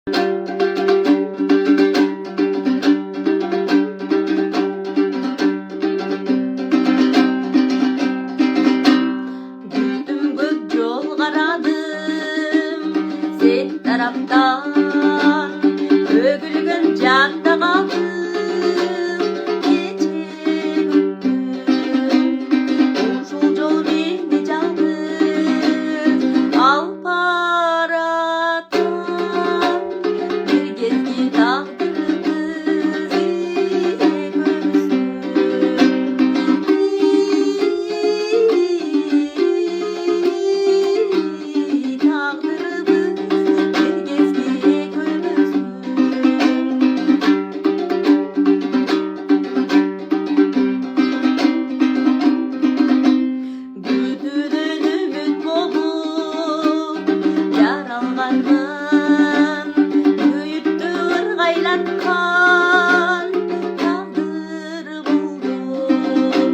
Sen taraftan ögülgün canda kaldım. Gece uçul yol beni çaldı. Al paradan bir gezgi tağdırımızı kan kaldır buldum.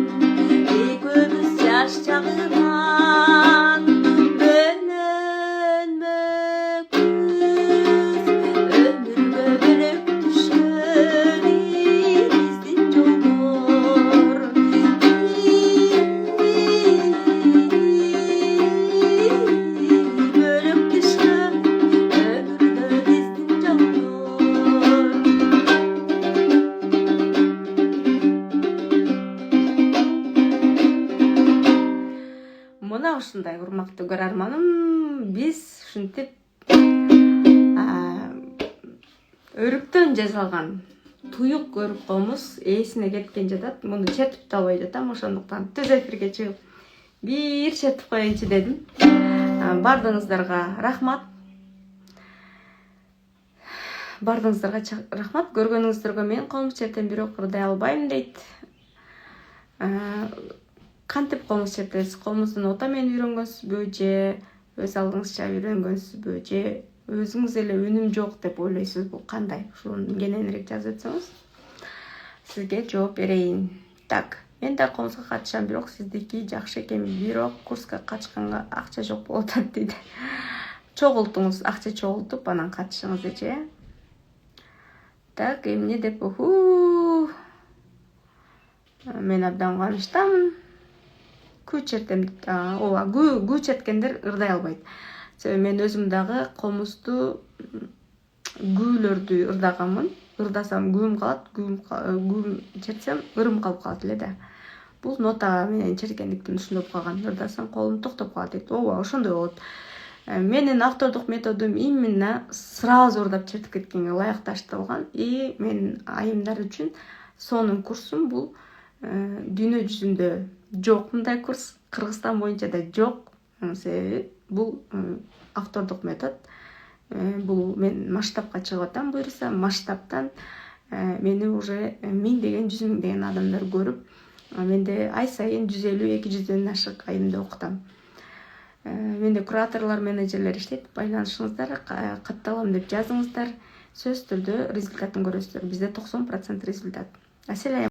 Ekimiz yaş çağından bölünmek biz. Ömürge bölüp düşer bizden yollar. Bölüp düşer ömürge bizden yollar. Мына ушундай урмактуу көрөрманым, биз ушинтип өрүктөн жасалган туюк көрүп коебуз, эсине кеткен жатат. Муну чертип да албай жатам, ошондуктан түз эфирге чыгып бир чертип коеюнчу дедим. Бардыгыңыздарга рахмат. Көргөнүңүздөргө мен колумуз чертем, бирок ырдай албайм дейт. Кантип колуңуз чертесиз? Колуңуздун ота менен үйрөнгөнсүзбү, же өз алдыңызча үйрөнгөнсүзбү, же өзүңүз эле үнүм жок деп ойлойсузбу? Кандай? Ушуну кененирээк жазып өтсөңүз сизге жооп берейин. Так, мен да колумузга катышам, бирок сиздики жакшы экен. Бирок курска катышканга акча жок болуп атат дейт. Чогултуңуз, акча чогултуп анан катышыңызчы. Так, эмне деп мен абдан кубанычтамын. Күү чертем, күү черткендер ырдай албайт. Себеби мен өзүм дагы комузду күүлөрдү ырдаганмын. Ырдасам күүм калат, күүм чертсем ырым калып калат эле да. Бул нота менен черткендиктен ушундай болуп калган. Ырдасам колум токтоп калат дейт. Ошондой болот. Менин автордук методум именно сразу ырдап чертип кеткенге ылайыкташтырылган. И менин айымдар үчүн сонун курсум бул дүйнө жүзүндө жок мындай курс, Кыргызстан боюнча да жок. Себеби бул автордук метод. Бул мен масштабка чыгып атам, буюрса масштабтан мени уже 1000 деген 100 000 деген адамдар көрүп, менде ай сайын 150-200дөн ашык айымды окутам. Менде кураторлор, менеджерлер иштейт. Байланышыңыздар, катталам деп жазыңыздар. Сөзсүз түрдө результатын көрөсүздөр. Бизде 90% результат.